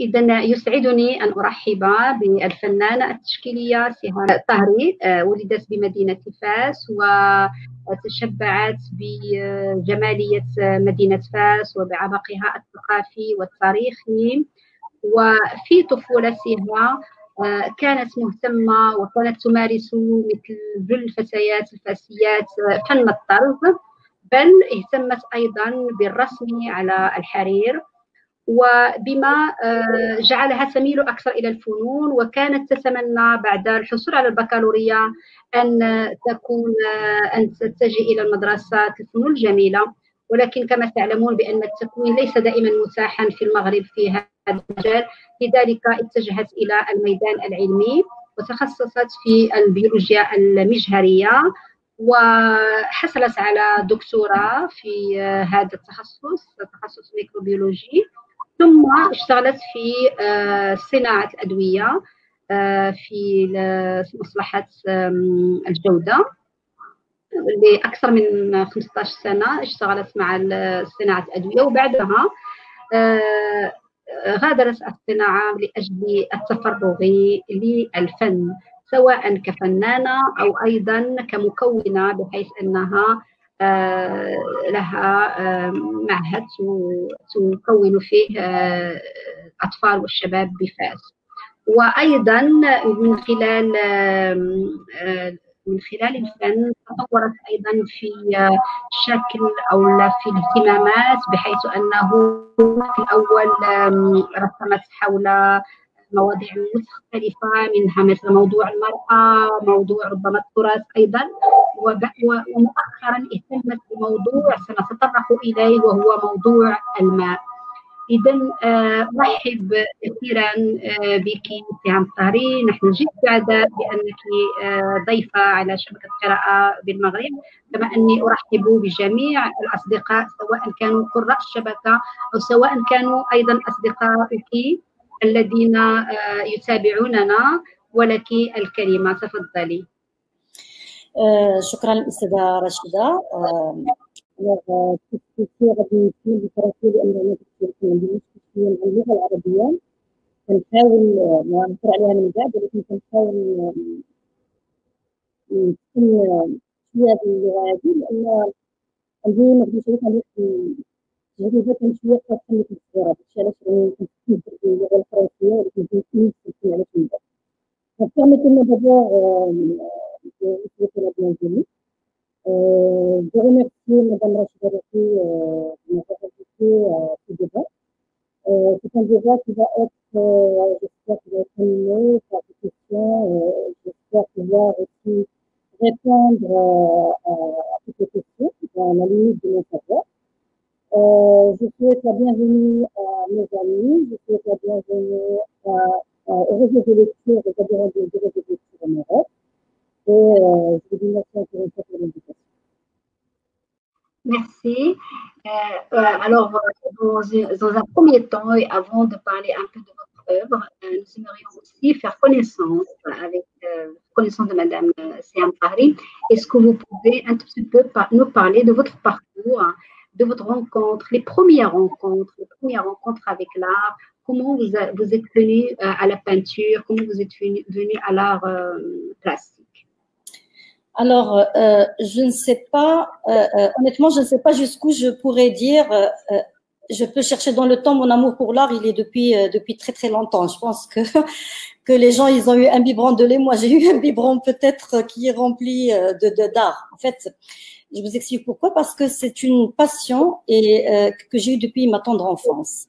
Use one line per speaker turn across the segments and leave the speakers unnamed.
إذا يسعدني أن أرحب بالفنانة التشكيلية سهام طهري. ولدت بمدينة فاس وتشبعت بجمالية مدينة فاس وبعبقها الثقافي والتاريخي. وفي طفولتها كانت مهتمة وكانت تمارس مثل جل الفتيات الفاسيات فن الطرز، بل اهتمت أيضا بالرسم على الحرير، وبما جعلها تميل أكثر إلى الفنون. وكانت تتمنى بعد الحصول على البكالوريا أن تتجه إلى المدرسة الفنون الجميلة، ولكن كما تعلمون بأن التكوين ليس دائما متاحا في المغرب في هذا المجال، لذلك اتجهت إلى الميدان العلمي وتخصصت في البيولوجيا المجهرية، وحصلت على دكتوراه في هذا التخصص، تخصص ميكروبيولوجي. ثم اشتغلت في صناعة الأدوية في مصلحة الجودة لأكثر من 15 سنة. اشتغلت مع صناعة الأدوية، وبعدها غادرت الصناعة لأجل التفرغ للفن، سواء كفنانة أو أيضا كمكونة، بحيث أنها لها معهد تكون فيه الأطفال والشباب بفاس. وأيضا من خلال الفن تطورت أيضا في شكل أو في الاهتمامات، بحيث أنه في الأول رسمت حول مواضيع مختلفة، منها مثل موضوع المرأة، موضوع ربما التراث أيضا، ومؤخرا اهتمت بموضوع سنتطرق إليه وهو موضوع الماء. إذا أرحب كثيرا بك سهام طهري، نحن جد سعداء بأنك ضيفة على شبكة قراءة بالمغرب، كما أني أرحب بجميع الأصدقاء سواء كانوا قراء الشبكة أو سواء كانوا أيضا أصدقائك الذين يتابعوننا. ولك الكلمة، تفضلي.
شكرا الأستاذة رشيدة. كنت غادي نكمل بفراسي لأن أنا عندي مشكل مع اللغة العربية، كنحاول نهضر عليها من بعد، ولكن كنحاول نتكلم شوية باللغة هذه، لأن عندي ما بديتش عندي تجربة كانت شوية خاصة من الصغيرة، داكشي علاش راني كنتكلم باللغة الفرنسية، ولكن كنت على من بعد. Permettez-moi d'abord de vous souhaiter la bienvenue. De remercier Madame Rachida Dati de m'avoir invité à ce débat. C'est un débat qui va être, j'espère qu'il va être animé par des questions. J'espère pouvoir aussi répondre à toutes les questions dans la limite de mon savoir. Je souhaite la bienvenue à mes amis, je souhaite la bienvenue au réseau de lecture, des adhérents du réseau de lecture en Europe. Et je vous dis merci encore une fois pour l'invitation.
Merci. Alors, dans un premier temps, et avant de parler un peu de votre œuvre, nous aimerions aussi faire connaissance de Madame Siham Tahri. Est-ce que vous pouvez un petit peu nous parler de votre parcours, de votre rencontre, les premières rencontres avec l'art, comment vous êtes venu à la peinture, comment vous êtes venu à l'art plastique?
Alors, je ne sais pas, honnêtement, je ne sais pas jusqu'où je pourrais dire, je peux chercher dans le temps, mon amour pour l'art, il est depuis très très longtemps. Je pense que les gens, ils ont eu un biberon de lait, moi j'ai eu un biberon peut-être qui est rempli d'art. En fait, je vous explique pourquoi, parce que c'est une passion que j'ai eue depuis ma tendre enfance.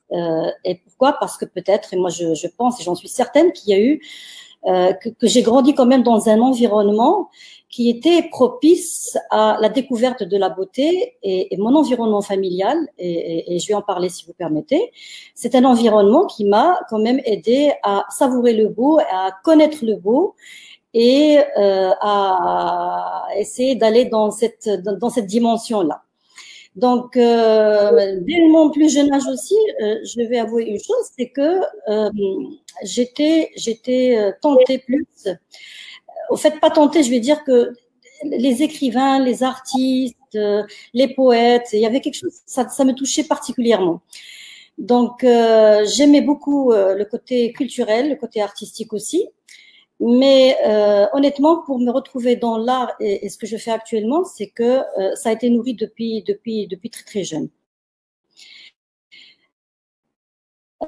Et pourquoi? Parce que peut-être, et moi je pense et j'en suis certaine qu'il y a eu, que j'ai grandi quand même dans un environnement qui était propice à la découverte de la beauté, et mon environnement familial, et je vais en parler si vous permettez, c'est un environnement qui m'a quand même aidé à savourer le beau, à connaître le beau, et à essayer d'aller dans cette dimension-là. Donc, dès mon plus jeune âge aussi, je vais avouer une chose, c'est que j'étais tentée plus. Au fait, pas tentée, je vais dire que les écrivains, les artistes, les poètes, il y avait quelque chose, ça me touchait particulièrement. Donc, j'aimais beaucoup le côté culturel, le côté artistique aussi. Mais honnêtement, pour me retrouver dans l'art et ce que je fais actuellement, c'est que ça a été nourri depuis très très jeune.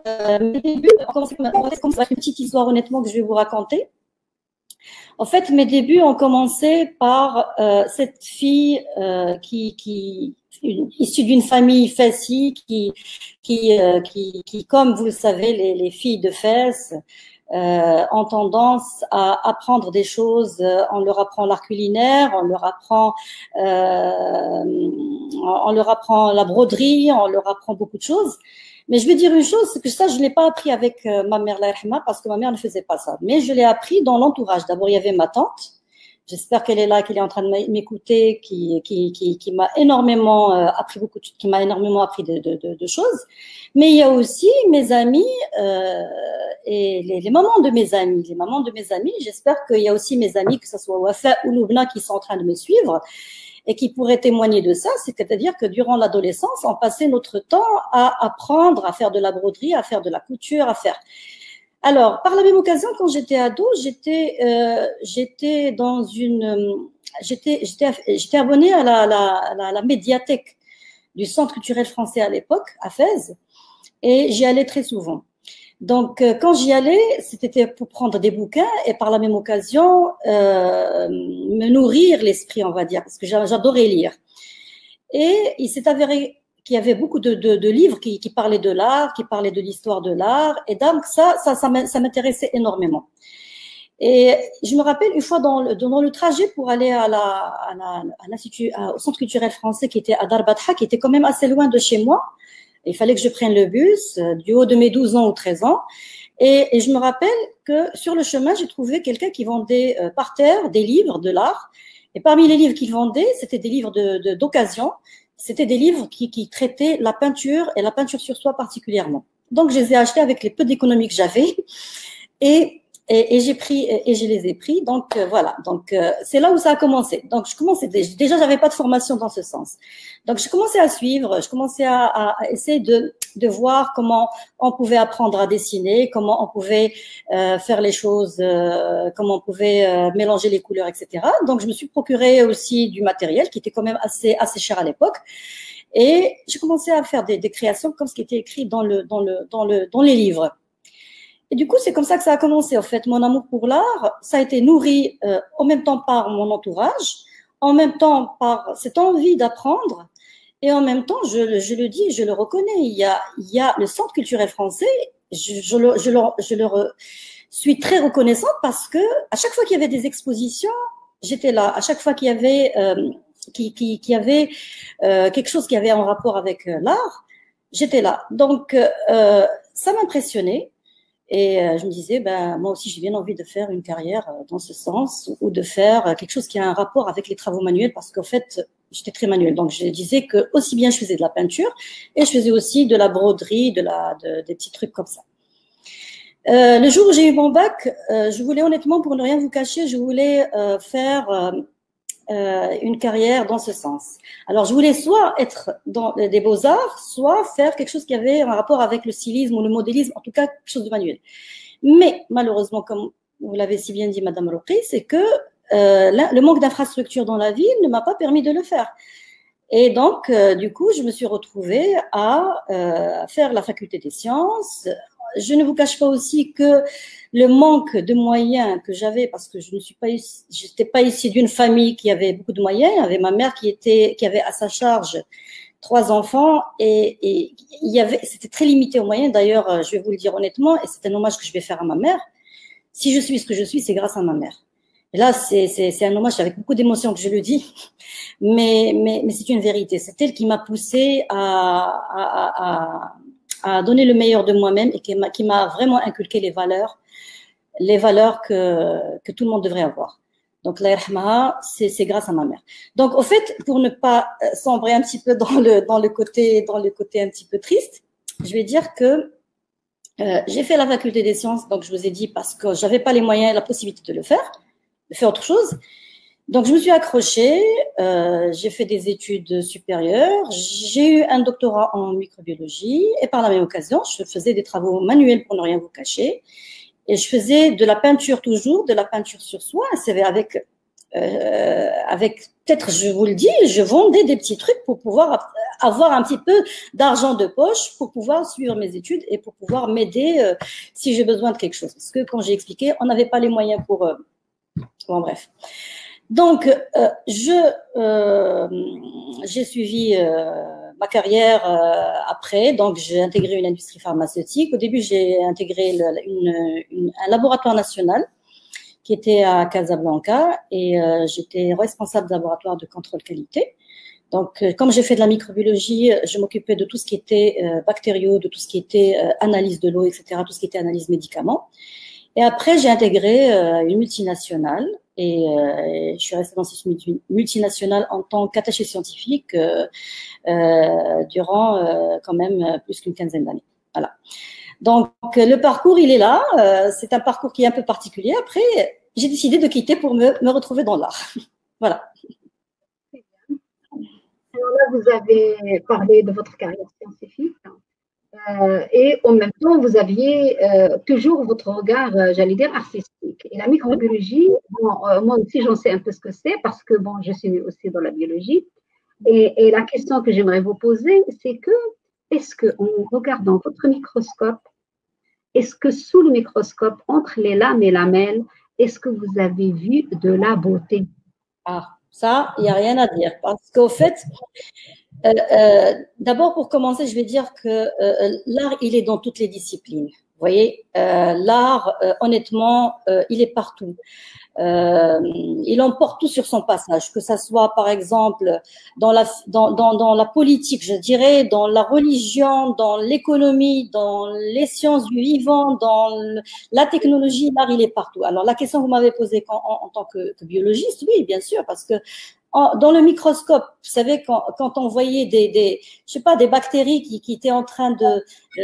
Mes débuts, comme ça va être une petite histoire honnêtement que je vais vous raconter. En fait, mes débuts ont commencé par cette fille issue d'une famille Fessi qui, comme vous le savez, les filles de Fès ont tendance à apprendre des choses. On leur apprend l'art culinaire, on leur apprend la broderie, on leur apprend beaucoup de choses. Mais je vais dire une chose, c'est que ça, je ne l'ai pas appris avec ma mère, la rahma, parce que ma mère ne faisait pas ça. Mais je l'ai appris dans l'entourage. D'abord, il y avait ma tante. J'espère qu'elle est là, qu'elle est en train de m'écouter, qui m'a énormément appris qui m'a énormément appris de choses. Mais il y a aussi mes amis et les mamans de mes amis. Les mamans de mes amis, j'espère qu'il y a aussi mes amis, que ce soit Wafa ou Loubna, qui sont en train de me suivre et qui pourraient témoigner de ça, c'est-à-dire que durant l'adolescence, on passait notre temps à apprendre à faire de la broderie, à faire de la couture, à faire. Alors, par la même occasion, quand j'étais ado, j'étais abonnée à la médiathèque du Centre culturel français à l'époque, à Fès, et j'y allais très souvent. Donc, quand j'y allais, c'était pour prendre des bouquins et par la même occasion, me nourrir l'esprit, on va dire, parce que j'adorais lire. Et il s'est avéré qu'il y avait beaucoup de livres qui parlaient de l'art, qui parlaient de l'histoire de l'art. Et donc, ça m'intéressait énormément. Et je me rappelle une fois dans le trajet pour aller au Centre culturel français qui était à Darbatha, qui était quand même assez loin de chez moi. Il fallait que je prenne le bus du haut de mes 12 ans ou 13 ans. Et je me rappelle que sur le chemin, j'ai trouvé quelqu'un qui vendait par terre des livres de l'art. Et parmi les livres qu'il vendait, c'était des livres d'occasion. C'était des livres qui traitaient la peinture et la peinture sur soie particulièrement. Donc, je les ai achetés avec les peu d'économies que j'avais. Et je les ai pris. Donc, voilà. Donc, c'est là où ça a commencé. Donc, je commençais déjà, j'avais pas de formation dans ce sens. Donc, je commençais à suivre, je commençais à essayer de voir comment on pouvait apprendre à dessiner, comment on pouvait faire les choses, comment on pouvait mélanger les couleurs, etc. Donc, je me suis procuré aussi du matériel qui était quand même assez cher à l'époque. Et j'ai commencé à faire des créations comme ce qui était écrit dans les livres. Et du coup, c'est comme ça que ça a commencé. En fait, mon amour pour l'art, ça a été nourri en même temps par mon entourage, en même temps par cette envie d'apprendre, et en même temps, je le dis, je le reconnais. Il y a le Centre culturel français. Je leur suis très reconnaissante parce que à chaque fois qu'il y avait des expositions, j'étais là. À chaque fois qu'il y avait quelque chose qui avait un rapport avec l'art, j'étais là. Donc, ça m'impressionnait. Et je me disais, moi aussi, j'ai bien envie de faire une carrière dans ce sens ou de faire quelque chose qui a un rapport avec les travaux manuels parce qu'en fait, j'étais très manuelle. Donc, je disais que aussi bien je faisais de la peinture et je faisais aussi de la broderie, des petits trucs comme ça. Le jour où j'ai eu mon bac, je voulais honnêtement, pour ne rien vous cacher, je voulais faire une carrière dans ce sens. Alors, je voulais soit être dans des beaux-arts, soit faire quelque chose qui avait un rapport avec le stylisme ou le modélisme, en tout cas, quelque chose de manuel. Mais, malheureusement, comme vous l'avez si bien dit, Madame Roqi, c'est que le manque d'infrastructures dans la ville ne m'a pas permis de le faire. Et donc, du coup, je me suis retrouvée à faire la faculté des sciences. Je ne vous cache pas aussi que le manque de moyens que j'avais, parce que j'étais pas issue d'une famille qui avait beaucoup de moyens. Il y avait ma mère qui avait à sa charge 3 enfants et c'était très limité aux moyens. D'ailleurs, je vais vous le dire honnêtement, et c'est un hommage que je vais faire à ma mère. Si je suis ce que je suis, c'est grâce à ma mère. Et là, c'est un hommage avec beaucoup d'émotion que je le dis, mais c'est une vérité. C'est elle qui m'a poussée à donner le meilleur de moi-même et qui m'a vraiment inculqué les valeurs que tout le monde devrait avoir. Donc, la yarhamaha, c'est grâce à ma mère. Donc, au fait, pour ne pas sombrer un petit peu dans le côté un petit peu triste, je vais dire que j'ai fait la faculté des sciences, donc je vous ai dit parce que j'avais pas les moyens et la possibilité de faire autre chose. Donc, je me suis accrochée, j'ai fait des études supérieures, j'ai eu un doctorat en microbiologie et par la même occasion, je faisais des travaux manuels pour ne rien vous cacher. Et je faisais de la peinture toujours, de la peinture sur soie. C'est avec peut-être, je vous le dis, je vendais des petits trucs pour pouvoir avoir un petit peu d'argent de poche pour pouvoir suivre mes études et pour pouvoir m'aider si j'ai besoin de quelque chose. Parce que quand j'ai expliqué, on n'avait pas les moyens pour… bon, bref. Donc, j'ai suivi ma carrière après. Donc, j'ai intégré une industrie pharmaceutique. Au début, j'ai intégré un laboratoire national qui était à Casablanca et j'étais responsable de laboratoire de contrôle qualité. Donc, comme j'ai fait de la microbiologie, je m'occupais de tout ce qui était bactériaux, de tout ce qui était analyse de l'eau, etc., tout ce qui était analyse médicaments. Et après, j'ai intégré une multinationale et je suis restée dans cette multinationale en tant qu'attachée scientifique durant quand même plus qu'une quinzaine d'années. Voilà. Donc, le parcours, il est là. C'est un parcours qui est un peu particulier. Après, j'ai décidé de quitter pour me retrouver dans l'art. Voilà.
Alors là, vous avez parlé de votre carrière scientifique. Et en même temps, vous aviez toujours votre regard, j'allais dire, artistique. Et la microbiologie, bon, moi aussi, j'en sais un peu ce que c'est parce que, bon, je suis aussi dans la biologie. Et la question que j'aimerais vous poser, c'est que, est-ce qu'en regardant votre microscope, est-ce que sous le microscope, entre les lames et lamelles, est-ce que vous avez vu de la beauté?
Ah, ça, il n'y a rien à dire. Parce qu'au fait, d'abord, pour commencer, je vais dire que l'art, il est dans toutes les disciplines. Vous voyez, l'art, honnêtement, il est partout. Il emporte tout sur son passage, que ça soit par exemple dans la politique, je dirais, dans la religion, dans l'économie, dans les sciences du vivant, dans la technologie, l'art il est partout. Alors la question que vous m'avez posée en tant que biologiste, oui, bien sûr, parce que dans le microscope, vous savez, quand on voyait je sais pas, des bactéries qui étaient en train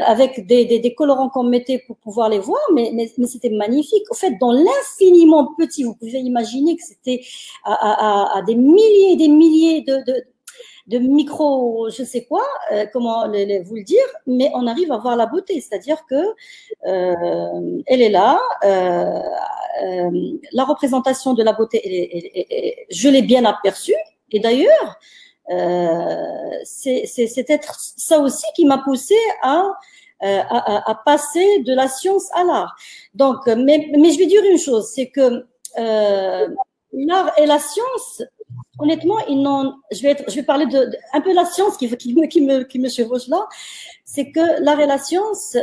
avec des colorants qu'on mettait pour pouvoir les voir, mais c'était magnifique. Au fait, dans l'infiniment petit, vous pouvez imaginer que c'était à des milliers et des milliers de micro, je sais quoi, comment vous le dire, mais on arrive à voir la beauté, c'est-à-dire que elle est là, la représentation de la beauté, je l'ai bien aperçue, et d'ailleurs, c'est peut-être ça aussi qui m'a poussée à passer de la science à l'art. Donc, mais je vais dire une chose, c'est que l'art et la science, honnêtement, je vais parler un peu de la science qui me chevauche là. C'est que l'art et la science,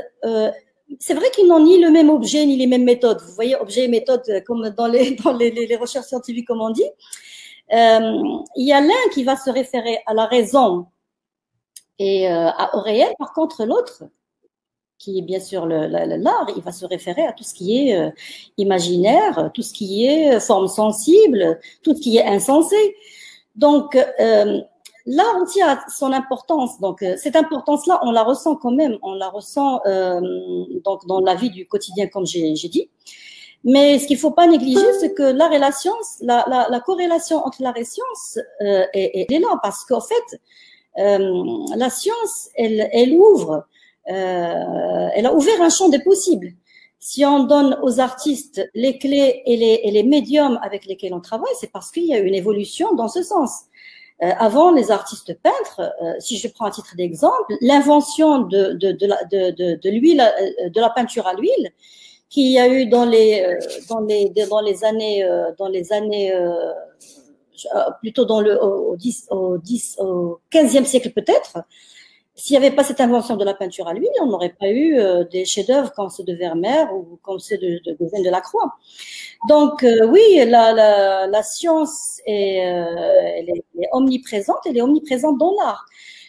c'est vrai qu'ils n'ont ni le même objet ni les mêmes méthodes. Vous voyez, objet et méthode, comme dans les recherches scientifiques, comme on dit. Il y a l'un qui va se référer à la raison et au réel. Par contre, l'autre, qui est bien sûr l'art, il va se référer à tout ce qui est imaginaire, tout ce qui est forme sensible, tout ce qui est insensé. Donc, l'art aussi a son importance. Donc, cette importance-là, on la ressent quand même. On la ressent donc dans la vie du quotidien, comme j'ai dit. Mais ce qu'il ne faut pas négliger, c'est que l'art et la science, la corrélation entre l'art et la science est là. Parce qu'en fait, la science, elle ouvre… elle a ouvert un champ des possibles. Si on donne aux artistes les clés et les médiums avec lesquels on travaille, c'est parce qu'il y a une évolution dans ce sens. Avant, les artistes peintres, si je prends un titre d'exemple, l'invention de l'huile, de la peinture à l'huile, qu'il y a eu dans les années plutôt au 15e siècle peut-être. S'il n'y avait pas cette invention de la peinture à l'huile, on n'aurait pas eu des chefs-d'œuvre comme ceux de Vermeer ou comme ceux de Delacroix. Donc oui, la science elle est omniprésente, elle est omniprésente dans l'art.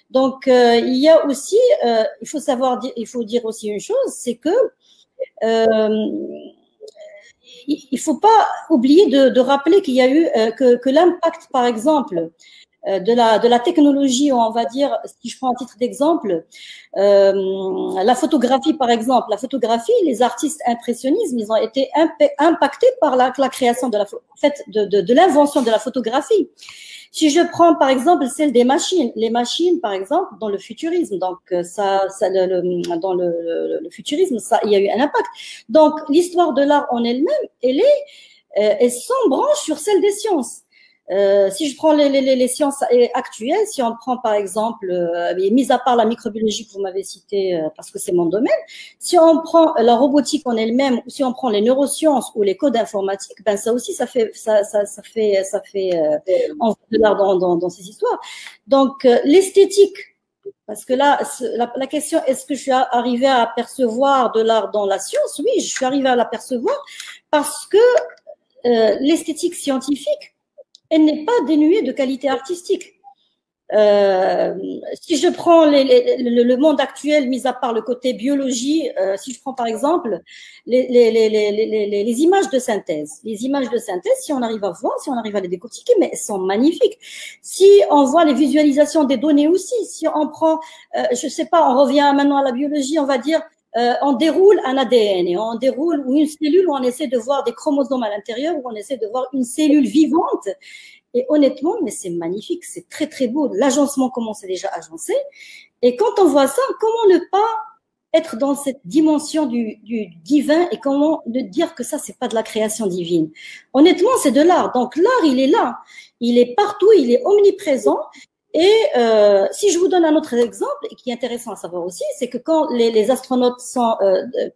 Donc il y a aussi, il faut dire aussi une chose, c'est que il faut pas oublier de rappeler qu'il y a eu que l'impact, par exemple, de la technologie, on va dire, si je prends un titre d'exemple, la photographie, par exemple. La photographie, les artistes impressionnistes, ils ont été impactés par la création de de l'invention de la photographie. Si je prends par exemple celle des machines, les machines par exemple dans le futurisme, donc dans le futurisme, ça, il y a eu un impact. Donc l'histoire de l'art en elle-même, elle sans branche sur celle des sciences. Si je prends les sciences actuelles, si on prend par exemple, mis à part la microbiologie que vous m'avez citée parce que c'est mon domaine, si on prend la robotique en elle-même, ou si on prend les neurosciences ou les codes informatiques, ben ça aussi ça fait on voit de l'art dans ces histoires. Donc l'esthétique, parce que là la question est-ce que je suis arrivée à percevoir de l'art dans la science? Oui, je suis arrivée à l'apercevoir parce que l'esthétique scientifique, elle n'est pas dénuée de qualité artistique. Si je prends le monde actuel, mis à part le côté biologie, si je prends par exemple les images de synthèse. Les images de synthèse, si on arrive à voir, si on arrive à les décortiquer, mais elles sont magnifiques. Si on voit les visualisations des données aussi, si on prend, je sais pas, on revient maintenant à la biologie, on va dire, on déroule un ADN et on déroule une cellule où on essaie de voir des chromosomes à l'intérieur, où on essaie de voir une cellule vivante. Et honnêtement, mais c'est magnifique, c'est très très beau. L'agencement commence déjà à agencer. Et quand on voit ça, comment ne pas être dans cette dimension du divin et comment ne dire que ça, c'est pas de la création divine? Honnêtement, c'est de l'art. Donc l'art, il est là. Il est partout, il est omniprésent. Et si je vous donne un autre exemple, et qui est intéressant à savoir aussi, c'est que quand les astronautes sont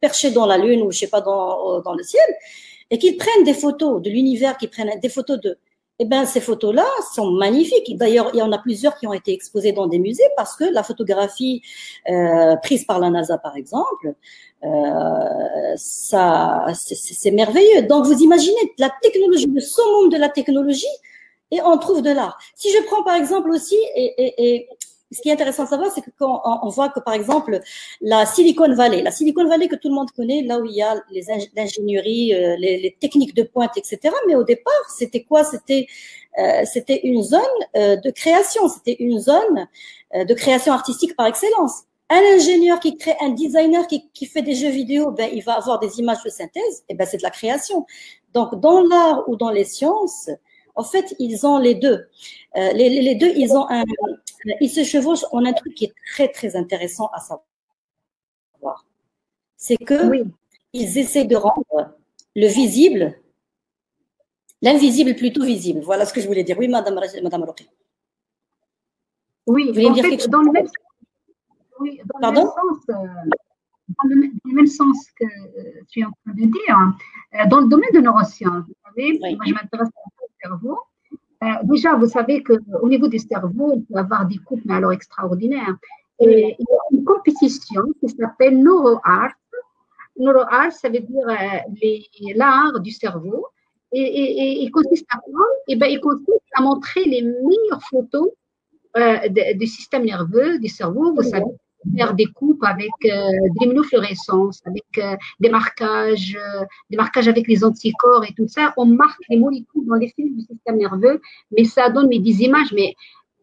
perchés dans la Lune ou je sais pas dans le ciel, et qu'ils prennent des photos de l'univers, qu'ils prennent des photos de, eh ben ces photos-là sont magnifiques. D'ailleurs, il y en a plusieurs qui ont été exposées dans des musées parce que la photographie prise par la NASA, par exemple, ça c'est merveilleux. Donc vous imaginez la technologie, le summum de la technologie, et on trouve de l'art. Si je prends par exemple aussi, et ce qui est intéressant à savoir, c'est que quand on voit que par exemple la Silicon Valley que tout le monde connaît, là où il y a l'ingénierie, les techniques de pointe, etc. Mais au départ, c'était quoi? C'était une zone de création, c'était une zone de création artistique par excellence. Un ingénieur qui crée, un designer qui fait des jeux vidéo, ben il va avoir des images de synthèse, et ben c'est de la création. Donc dans l'art ou dans les sciences, en fait, ils ont les deux. Les deux, ils se chevauchent en un truc qui est très, très intéressant à savoir. C'est que ils essaient de rendre le visible, l'invisible plutôt visible. Voilà ce que je voulais dire. Oui, Madame Roqi.
Oui,
vous voulez dire quelque chose?
Dans le même, oui, dans le même sens, dans le même sens que tu es en train de dire, dans le domaine de neurosciences, vous savez, moi je m'intéresse au cerveau. Déjà, vous savez qu'au niveau du cerveau, on peut avoir des coupes, mais alors extraordinaires. Et il y a une compétition qui s'appelle NeuroArt. NeuroArt, ça veut dire l'art du cerveau. Et il consiste à quoi? Il consiste à montrer les meilleures photos du système nerveux, du cerveau. Vous savez, faire des coupes avec des immunofluorescences, avec des marquages avec les anticorps et tout ça. On marque les molécules dans les cellules du système nerveux, mais ça donne des images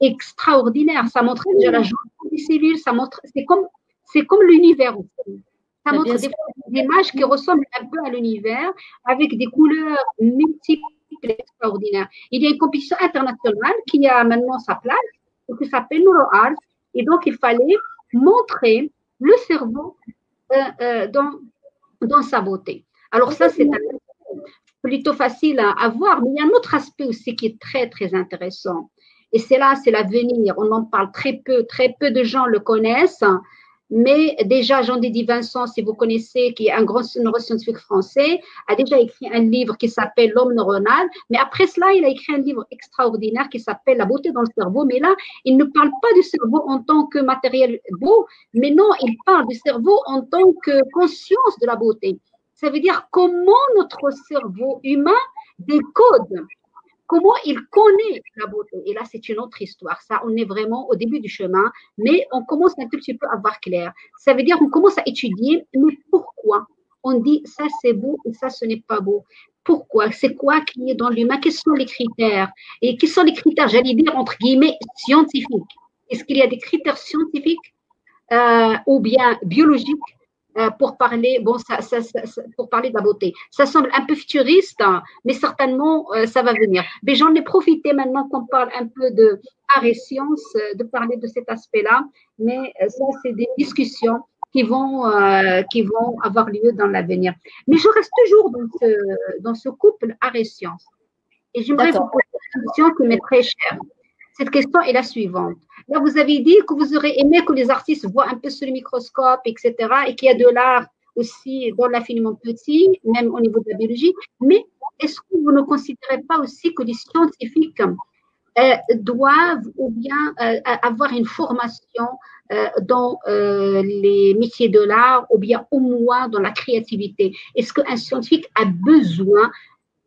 extraordinaires. Ça montre déjà la jonction des cellules, ça montre, c'est comme l'univers aussi. Ça montre des images qui ressemblent un peu à l'univers, avec des couleurs multiples extraordinaires. Il y a une compétition internationale qui a maintenant sa place, qui s'appelle NeuroArt, et donc il fallait montrer le cerveau dans sa beauté. Alors ça, c'est plutôt facile à voir, mais il y a un autre aspect aussi qui est très, très intéressant. Et c'est l'avenir. On en parle très peu de gens le connaissent. Mais déjà, Jean-Dédie Vincent, si vous connaissez, qui est un grand neuroscientifique français, a déjà écrit un livre qui s'appelle L'homme neuronal. Mais après cela, il a écrit un livre extraordinaire qui s'appelle La beauté dans le cerveau. Mais là, il ne parle pas du cerveau en tant que matériel beau, mais non, il parle du cerveau en tant que conscience de la beauté. Ça veut dire comment notre cerveau humain décode, comment il connaît la beauté. Et là, c'est une autre histoire. Ça, on est vraiment au début du chemin, mais on commence un tout petit peu à voir clair. Ça veut dire qu'on commence à étudier, mais pourquoi on dit ça c'est beau et ça ce n'est pas beau. Pourquoi? C'est quoi qui est dans l'humain? Quels sont les critères? Et quels sont les critères, j'allais dire, entre guillemets, scientifiques? Est-ce qu'il y a des critères scientifiques ou bien biologiques pour parler, bon, pour parler de la beauté? Ça semble un peu futuriste, hein, mais certainement, ça va venir. Mais j'en ai profité maintenant qu'on parle un peu de art et sciences, de parler de cet aspect-là. Mais ça, c'est des discussions qui vont avoir lieu dans l'avenir. Mais je reste toujours dans ce couple art et sciences. Et j'aimerais vous poser une question qui m'est très chère. Cette question est la suivante. Là, vous avez dit que vous aurez aimé que les artistes voient un peu sous le microscope, etc., et qu'il y a de l'art aussi dans l'infiniment petit, même au niveau de la biologie. Mais est-ce que vous ne considérez pas aussi que les scientifiques doivent ou bien avoir une formation dans les métiers de l'art ou bien au moins dans la créativité? Est-ce qu'un scientifique a besoin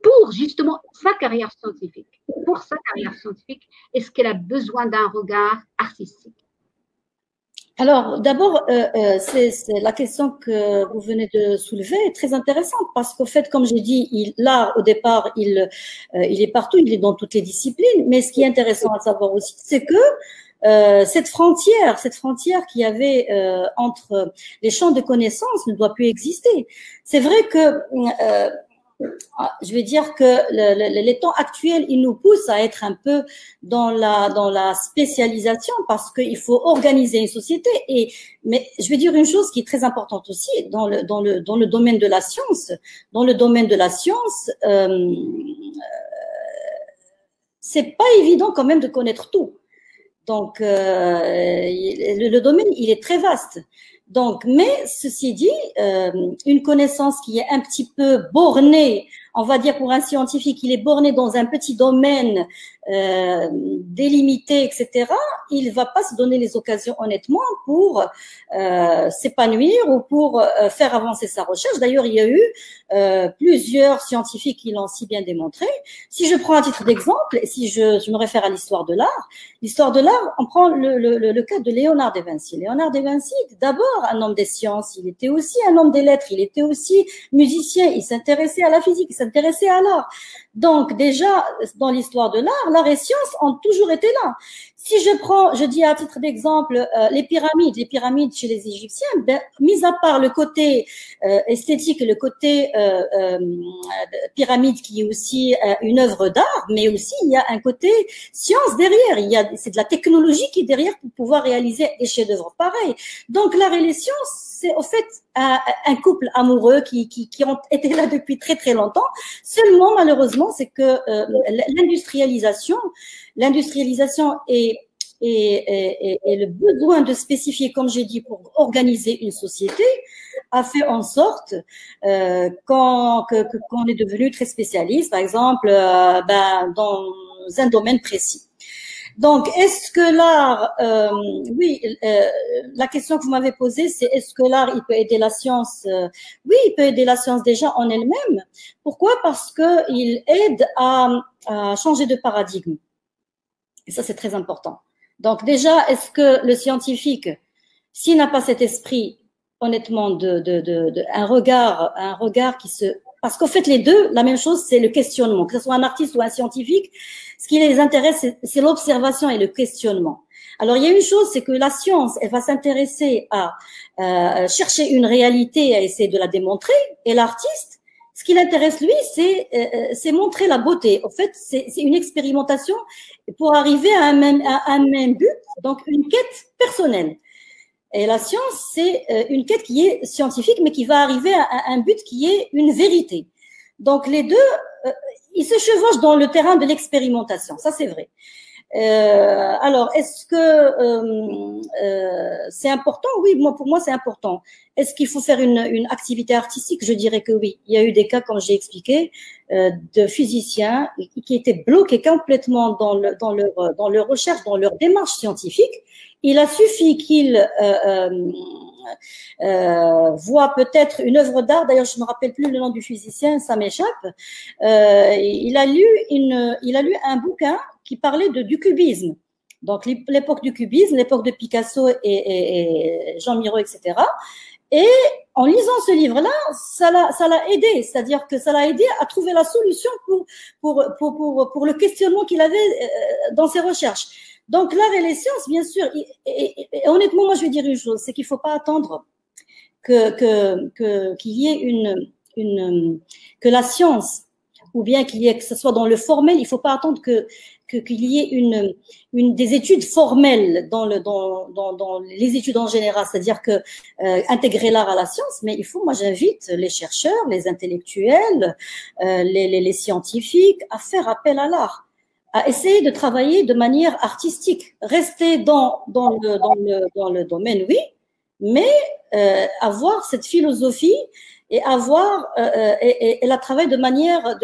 pour justement sa carrière scientifique, est-ce qu'elle a besoin d'un regard artistique?
Alors, d'abord, c'est la question que vous venez de soulever est très intéressante parce qu'au fait, comme j'ai dit, l'art, au départ, il est partout, il est dans toutes les disciplines. Mais ce qui est intéressant à savoir aussi, c'est que cette frontière qu'il y avait entre les champs de connaissances ne doit plus exister. C'est vrai que je vais dire que les temps actuels, ils nous poussent à être un peu dans la spécialisation parce qu'il faut organiser une société. Mais je vais dire une chose qui est très importante aussi dans le domaine de la science. Dans le domaine de la science, c'est pas évident quand même de connaître tout. Donc, le domaine, il est très vaste. Donc, mais ceci dit, une connaissance qui est un petit peu bornée, on va dire pour un scientifique, il est borné dans un petit domaine délimité, etc. Il va pas se donner les occasions honnêtement pour s'épanouir ou pour faire avancer sa recherche. D'ailleurs, il y a eu plusieurs scientifiques qui l'ont si bien démontré. Si je prends un titre d'exemple, si je me réfère à l'histoire de l'art, on prend le cas de Léonard de Vinci. Léonard de Vinci, d'abord un homme des sciences, il était aussi un homme des lettres, il était aussi musicien, il s'intéressait à la physique, il s'intéressait à l'art. Donc déjà, dans l'histoire de l'art et sciences ont toujours été là. Si je dis à titre d'exemple, les pyramides chez les Égyptiens, ben, mis à part le côté esthétique et le côté pyramide qui est aussi une œuvre d'art, mais aussi il y a un côté science derrière. C'est de la technologie qui est derrière pour pouvoir réaliser des chefs-d'œuvre pareils. Donc l'art et les sciences, c'est au fait un couple amoureux qui ont été là depuis très très longtemps. Seulement malheureusement, c'est que l'industrialisation et le besoin de spécifier, comme j'ai dit, pour organiser une société, a fait en sorte qu'on est devenu très spécialiste, par exemple, dans un domaine précis. Donc, est-ce que l'art, la question que vous m'avez posée, c'est est-ce que l'art, il peut aider la science? Oui, il peut aider la science déjà en elle-même. Pourquoi? Parce que il aide à changer de paradigme. Et ça, c'est très important. Donc, déjà, est-ce que le scientifique, s'il n'a pas cet esprit, honnêtement, un regard qui se, parce qu'en fait, les deux, la même chose, c'est le questionnement. Que ce soit un artiste ou un scientifique, ce qui les intéresse, c'est l'observation et le questionnement. Alors, il y a une chose, c'est que la science, elle va s'intéresser à chercher une réalité, à essayer de la démontrer, et l'artiste, ce qui l'intéresse, lui, c'est montrer la beauté. En fait, c'est une expérimentation pour arriver à un même but, donc une quête personnelle. Et la science, c'est une quête qui est scientifique, mais qui va arriver à un but qui est une vérité. Donc, les deux, ils se chevauchent dans le terrain de l'expérimentation. Ça, c'est vrai. Alors, est-ce que c'est important? Oui, pour moi, c'est important. Est-ce qu'il faut faire une activité artistique? Je dirais que oui. Il y a eu des cas, comme j'ai expliqué, de physiciens qui étaient bloqués complètement dans leur recherche, dans leur démarche scientifique. Il a suffi qu'ils voient peut-être une œuvre d'art. D'ailleurs, je ne me rappelle plus le nom du physicien, ça m'échappe. Il a lu un bouquin qui parlait du cubisme. Donc, l'époque du cubisme, l'époque de Picasso et Jean Miro, etc. Et en lisant ce livre-là, ça l'a aidé, c'est-à-dire que ça l'a aidé à trouver la solution pour le questionnement qu'il avait dans ses recherches. Donc, l'art et les sciences, bien sûr, et honnêtement, moi, je vais dire une chose, c'est qu'il ne faut pas attendre qu'il y ait que la science, ou bien que ce soit dans le formel, il ne faut pas attendre qu'il y ait des études formelles dans les études en général, c'est-à-dire que intégrer l'art à la science, mais moi j'invite les chercheurs, les intellectuels, les scientifiques à faire appel à l'art, à essayer de travailler de manière artistique, rester dans le domaine, oui, mais avoir cette philosophie et la travailler de manière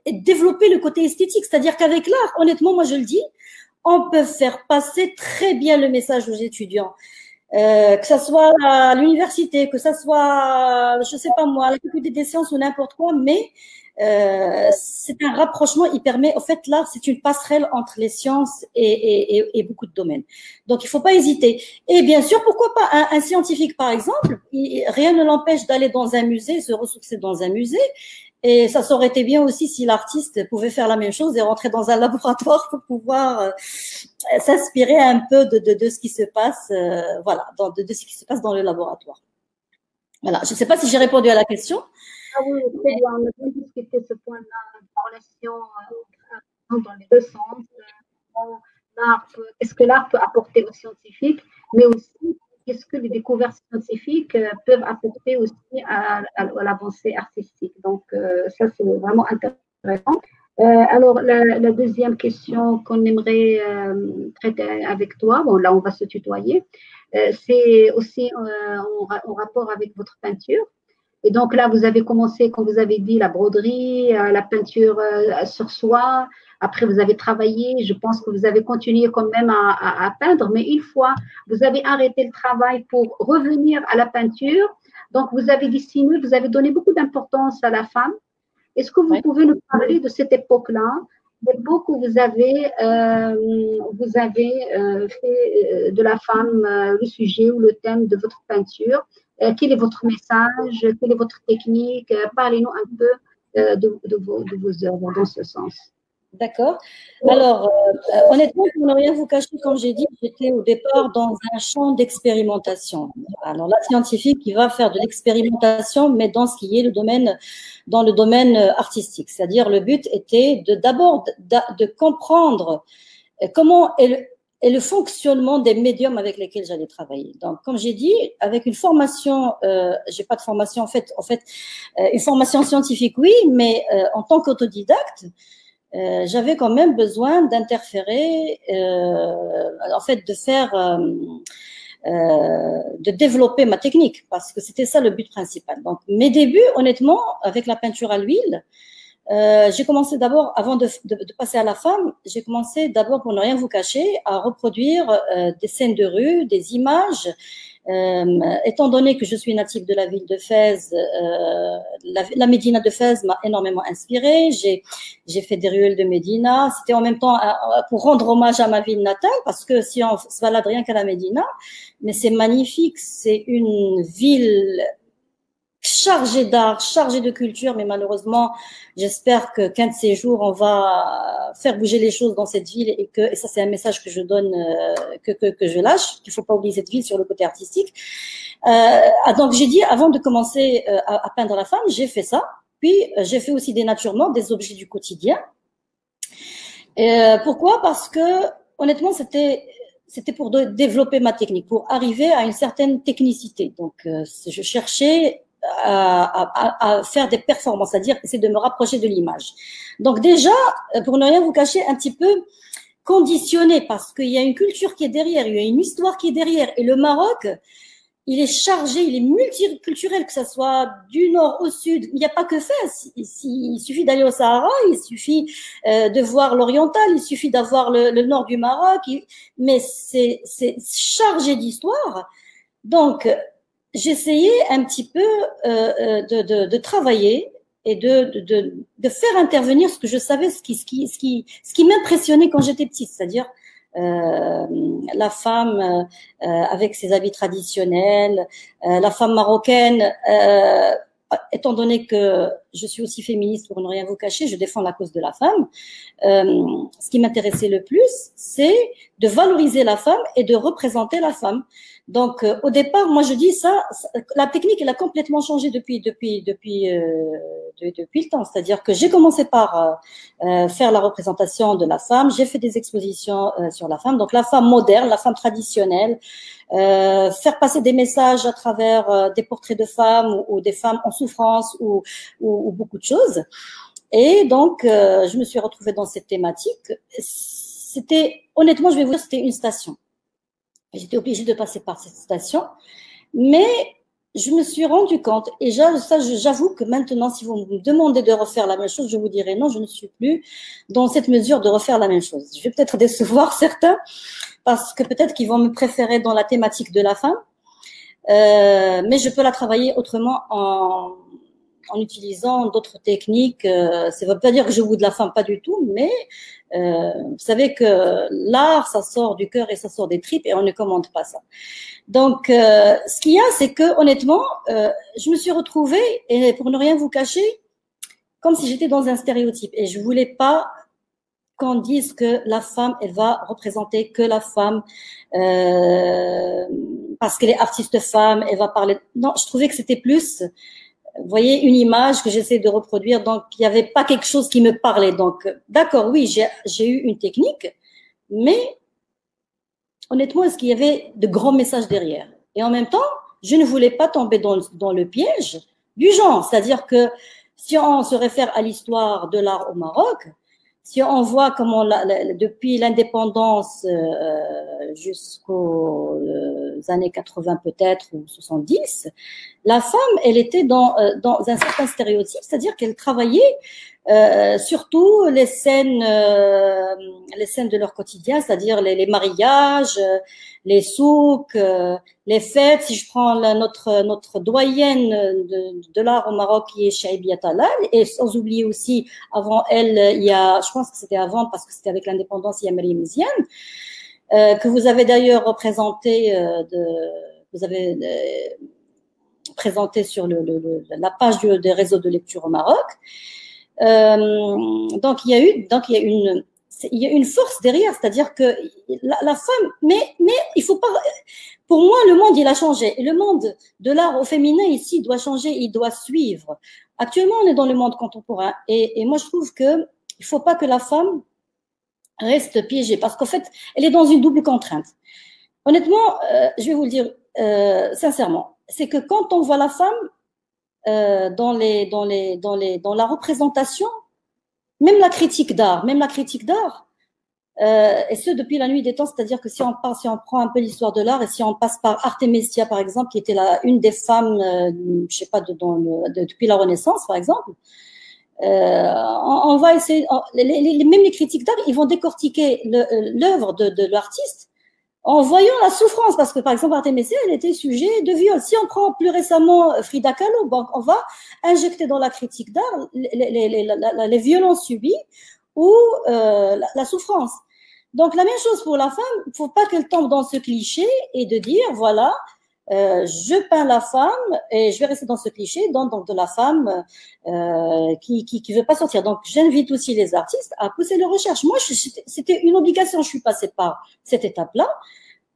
et développer le côté esthétique, c'est-à-dire qu'avec l'art, honnêtement, moi je le dis, on peut faire passer très bien le message aux étudiants, que ça soit à l'université, que ça soit, je sais pas moi, à la faculté des sciences ou n'importe quoi, mais c'est un rapprochement, il permet, en fait, l'art, c'est une passerelle entre les sciences et beaucoup de domaines. Donc, il faut pas hésiter. Et bien sûr, pourquoi pas un scientifique, par exemple, rien ne l'empêche d'aller dans un musée, se ressourcer dans un musée. Et ça aurait été bien aussi si l'artiste pouvait faire la même chose et rentrer dans un laboratoire pour pouvoir s'inspirer un peu de ce qui se passe, voilà, de ce qui se passe dans le laboratoire. Voilà. Je ne sais pas si j'ai répondu à la question.
Ah oui, très bien. On a bien discuté ce point-là, la relation dans les deux sens. Est-ce que l'art peut apporter aux scientifiques, mais aussi qu'est-ce que les découvertes scientifiques peuvent apporter aussi à l'avancée artistique. Donc, ça, c'est vraiment intéressant. Alors, la deuxième question qu'on aimerait traiter avec toi, bon, là, on va se tutoyer, c'est aussi en rapport avec votre peinture. Et donc là, vous avez commencé, comme vous avez dit, la broderie, la peinture sur soie. Après, vous avez travaillé. Je pense que vous avez continué quand même à peindre. Mais une fois, vous avez arrêté le travail pour revenir à la peinture. Donc, vous avez dessiné, vous avez donné beaucoup d'importance à la femme. Est-ce que vous pouvez nous parler de cette époque-là, l'époque où vous avez fait de la femme le sujet ou le thème de votre peinture? Quel est votre message? Quelle est votre technique? Parlez-nous un peu de vos œuvres dans ce sens.
D'accord. Alors, honnêtement, pour ne rien vous cacher, comme j'ai dit, j'étais au départ dans un champ d'expérimentation. Alors, la scientifique qui va faire de l'expérimentation, mais dans ce qui est dans le domaine artistique. C'est-à-dire, le but était d'abord de comprendre comment est le fonctionnement des médiums avec lesquels j'allais travailler. Donc, comme j'ai dit, avec une formation, j'ai pas de formation en fait, une formation scientifique, oui, mais en tant qu'autodidacte, j'avais quand même besoin d'interférer, en fait, de développer ma technique, parce que c'était ça le but principal. Donc, mes débuts, honnêtement, avec la peinture à l'huile, j'ai commencé d'abord, avant de passer à la femme, j'ai commencé d'abord, pour ne rien vous cacher, à reproduire des scènes de rue, des images. Étant donné que je suis native de la ville de Fès, la Médina de Fès m'a énormément inspirée. J'ai fait des ruelles de Médina. C'était en même temps pour rendre hommage à ma ville natale, parce que si on se balade rien qu'à la Médina, mais c'est magnifique. C'est une ville chargée d'art, chargée de culture, mais malheureusement, j'espère qu'un de ces jours, on va faire bouger les choses dans cette ville et ça, c'est un message que je donne, que je lâche, qu'il faut pas oublier cette ville sur le côté artistique. Donc, j'ai dit, avant de commencer à peindre la femme, j'ai fait ça. Puis, j'ai fait aussi des natures mortes, des objets du quotidien. Pourquoi? Parce que, honnêtement, c'était pour développer ma technique, pour arriver à une certaine technicité. Donc, je cherchais à faire des performances, c'est-à-dire essayer de me rapprocher de l'image. Donc déjà, pour ne rien vous cacher, un petit peu conditionné, parce qu'il y a une culture qui est derrière, il y a une histoire qui est derrière, et le Maroc, il est chargé, il est multiculturel, que ce soit du nord au sud. Il n'y a pas que Fès. Il suffit d'aller au Sahara, il suffit de voir l'oriental, il suffit d'avoir le nord du Maroc, mais c'est chargé d'histoire. Donc, j'essayais un petit peu de travailler et de faire intervenir ce que je savais, ce qui m'impressionnait quand j'étais petite, c'est-à-dire la femme avec ses habits traditionnels, la femme marocaine. Étant donné que je suis aussi féministe, pour ne rien vous cacher, je défends la cause de la femme. Ce qui m'intéressait le plus, c'est de valoriser la femme et de représenter la femme. Donc, au départ, moi, je dis ça, la technique, elle a complètement changé depuis le temps. C'est-à-dire que j'ai commencé par faire la représentation de la femme. J'ai fait des expositions sur la femme. Donc, la femme moderne, la femme traditionnelle, faire passer des messages à travers des portraits de femmes ou des femmes en souffrance ou beaucoup de choses. Et donc, je me suis retrouvée dans cette thématique. C'était, honnêtement, je vais vous dire, c'était une station. J'étais obligée de passer par cette station, mais je me suis rendu compte, et ça, j'avoue que maintenant, si vous me demandez de refaire la même chose, je vous dirai non, je ne suis plus dans cette mesure de refaire la même chose. Je vais peut-être décevoir certains, parce que peut-être qu'ils vont me préférer dans la thématique de la femme, mais je peux la travailler autrement en utilisant d'autres techniques. Ça ne veut pas dire que je vous de la femme, pas du tout, mais vous savez que l'art, ça sort du cœur et ça sort des tripes et on ne commande pas ça. Donc, ce qu'il y a, c'est que honnêtement, je me suis retrouvée, et pour ne rien vous cacher, comme si j'étais dans un stéréotype. Et je voulais pas qu'on dise que la femme, elle va représenter que la femme, parce qu'elle est artiste femme, elle va parler. Non, je trouvais que c'était plus, vous voyez, une image que j'essaie de reproduire. Donc, il n'y avait pas quelque chose qui me parlait. Donc, d'accord, oui, j'ai eu une technique, mais honnêtement, est-ce qu'il y avait de grands messages derrière? Et en même temps, je ne voulais pas tomber dans le piège du genre. C'est-à-dire que si on se réfère à l'histoire de l'art au Maroc, si on voit comment depuis l'indépendance jusqu'aux années 80 peut-être ou 70, la femme, elle était dans un certain stéréotype, c'est-à-dire qu'elle travaillait surtout les scènes de leur quotidien, c'est-à-dire les mariages, les souks, les fêtes. Si je prends notre doyenne de l'art au Maroc qui est Chaibia Talal, et sans oublier aussi avant elle, il y a, je pense que c'était avant parce que c'était avec l'indépendance, il y a Maryam Ziane, que vous avez d'ailleurs représenté, vous avez présenté sur la page des réseaux de lecture au Maroc. Donc il y a une force derrière, c'est-à-dire que la femme, mais il faut pas, pour moi le monde il a changé, et le monde de l'art au féminin ici doit changer, il doit suivre. Actuellement on est dans le monde contemporain, et moi je trouve que il faut pas que la femme reste piégée, parce qu'en fait elle est dans une double contrainte. Honnêtement, je vais vous le dire sincèrement, c'est que quand on voit la femme dans la représentation, même la critique d'art, et ce depuis la nuit des temps, c'est-à-dire que si on prend un peu l'histoire de l'art et si on passe par Artemisia par exemple, qui était une des femmes, je sais pas, depuis la Renaissance par exemple, on va essayer, même les critiques d'art, ils vont décortiquer l'œuvre de l'artiste en voyant la souffrance, parce que par exemple Artemisia, elle était sujet de viol. Si on prend plus récemment Frida Kahlo, bon, on va injecter dans la critique d'art les violences subies ou la souffrance. Donc la même chose pour la femme, il ne faut pas qu'elle tombe dans ce cliché et de dire voilà, je peins la femme et je vais rester dans ce cliché donc de la femme qui veut pas sortir. Donc j'invite aussi les artistes à pousser leurs recherches. Moi, c'était une obligation, je suis passée par cette étape-là.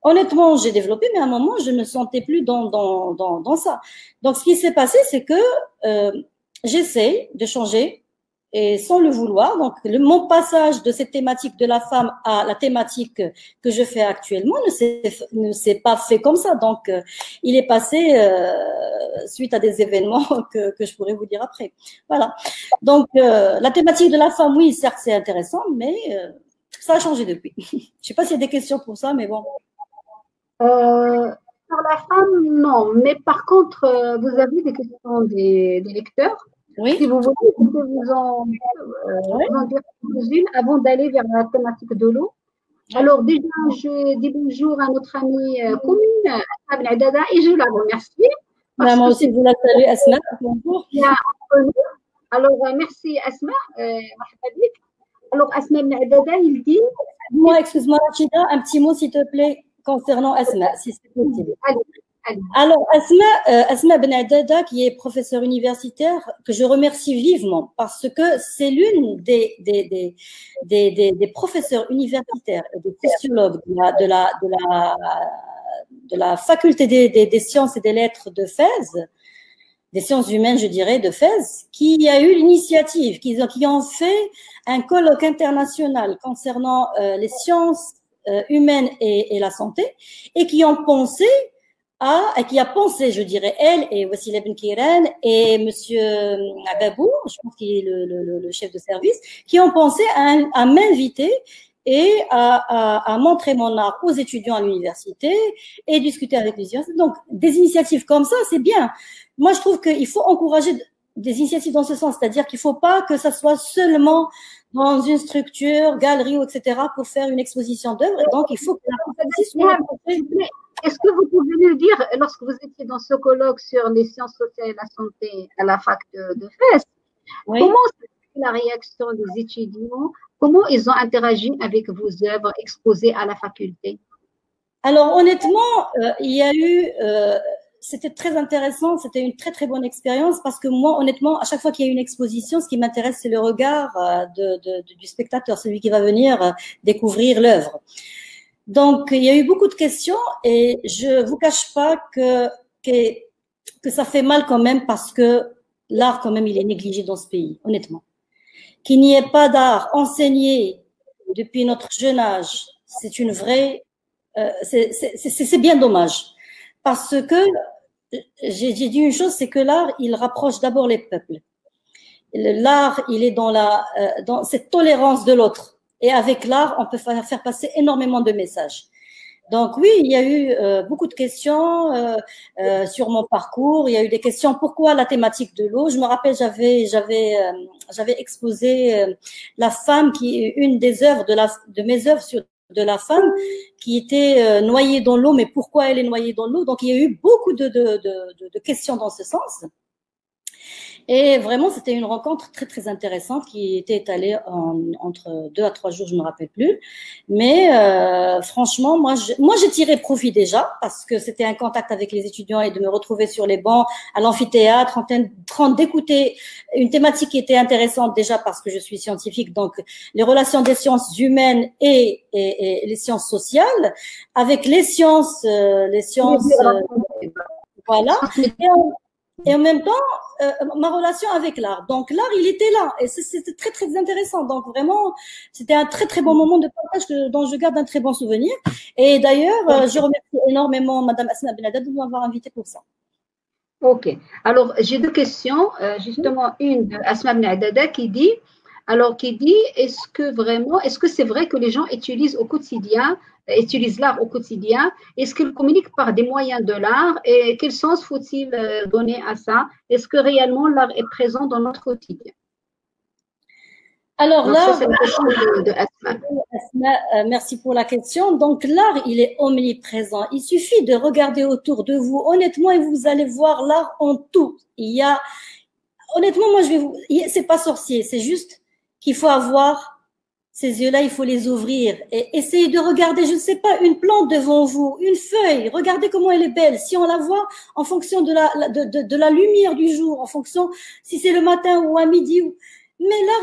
Honnêtement, j'ai développé, mais à un moment, je ne me sentais plus dans ça. Donc ce qui s'est passé, c'est que j'essaie de changer, et sans le vouloir. Donc, mon passage de cette thématique de la femme à la thématique que je fais actuellement ne s'est pas fait comme ça. Donc, il est passé suite à des événements que je pourrais vous dire après. Voilà. Donc, la thématique de la femme, oui, certes, c'est intéressant, mais ça a changé depuis. Je ne sais pas s'il y a des questions pour ça, mais bon.
Sur la femme, non. Mais par contre, vous avez des questions des lecteurs.
Oui.
Si vous voulez, je peux vous en dire quelques-unes avant d'aller vers la thématique de l'eau. Alors, déjà, je dis bonjour à notre amie commune, Asma Ben Adada, et je la remercie.
Moi aussi, je la salue, Asma. Bonjour.
Alors, merci Asma. Alors, Asma Ben Adada, il dit
excuse-moi, Rachida, un petit mot, s'il te plaît, concernant Asma, si c'est possible.
Allez, allez.
Alors, Asma Ben Adada, qui est professeure universitaire, que je remercie vivement parce que c'est l'une des professeurs universitaires et des sociologues de la faculté des sciences et des lettres de Fès, des sciences humaines, je dirais, de Fès, qui a eu l'initiative, qui ont fait un colloque international concernant les sciences humaines et la santé, et qui ont pensé qui a pensé, je dirais, elle et Wassila Ben Kiran et Monsieur Ababou, je pense qu'il est le chef de service, qui ont pensé à m'inviter et à montrer mon art aux étudiants à l'université et discuter avec les étudiants. Donc, des initiatives comme ça, c'est bien. Moi, je trouve qu'il faut encourager des initiatives dans ce sens, c'est-à-dire qu'il ne faut pas que ça soit seulement dans une structure, galerie, etc., pour faire une exposition d'œuvres. Donc, il faut que la compagnie soit...
Est-ce que vous pouvez nous dire, lorsque vous étiez dans ce colloque sur les sciences sociales et la santé à la fac de Fès, oui, comment c'est la réaction des étudiants? Comment ils ont interagi avec vos œuvres exposées à la faculté?
Alors, honnêtement, il y a eu... c'était très intéressant, c'était une très très bonne expérience parce que moi, honnêtement, à chaque fois qu'il y a une exposition, ce qui m'intéresse, c'est le regard du spectateur, celui qui va venir découvrir l'œuvre. Donc, il y a eu beaucoup de questions et je vous cache pas que ça fait mal quand même parce que l'art quand même, il est négligé dans ce pays, honnêtement. Qu'il n'y ait pas d'art enseigné depuis notre jeune âge, c'est une vraie, c'est bien dommage. Parce que j'ai dit une chose, c'est que l'art, il rapproche d'abord les peuples. L'art, il est dans cette tolérance de l'autre. Et avec l'art, on peut faire passer énormément de messages. Donc oui, il y a eu beaucoup de questions sur mon parcours. Il y a eu des questions, pourquoi la thématique de l'eau? Je me rappelle, j'avais exposé la femme qui est une des œuvres de mes œuvres de la femme qui était noyée dans l'eau, mais pourquoi elle est noyée dans l'eau? Donc il y a eu beaucoup de questions dans ce sens. Et vraiment, c'était une rencontre très, très intéressante qui était étalée entre 2 à 3 jours, je ne me rappelle plus. Mais franchement, moi, j'ai tiré profit déjà parce que c'était un contact avec les étudiants et de me retrouver sur les bancs à l'amphithéâtre en train d'écouter une thématique qui était intéressante déjà parce que je suis scientifique, donc les relations des sciences humaines et les sciences sociales avec les sciences voilà. Et en même temps, ma relation avec l'art. Donc, l'art, il était là. Et c'était très, très intéressant. Donc, vraiment, c'était un très, très bon moment de partage dont je garde un très bon souvenir. Et d'ailleurs, je remercie énormément Madame Asma Ben Adada de m'avoir invitée pour ça.
Ok. Alors, j'ai 2 questions. Justement, une de Asma Ben Adada qui dit, est-ce que c'est vrai que les gens utilisent l'art au quotidien? Est-ce qu'ils communiquent par des moyens de l'art? Et quel sens faut-il donner à ça? Est-ce que réellement l'art est présent dans notre quotidien?
Alors là,
c'est la question de
Asma, merci pour la question. Donc l'art, il est omniprésent. Il suffit de regarder autour de vous, honnêtement, et vous allez voir l'art en tout. Honnêtement, moi, c'est pas sorcier, c'est juste qu'il faut avoir ces yeux-là, il faut les ouvrir et essayer de regarder, je ne sais pas, une plante devant vous, une feuille, regardez comment elle est belle. Si on la voit en fonction de la lumière du jour, en fonction si c'est le matin ou à midi, mais là,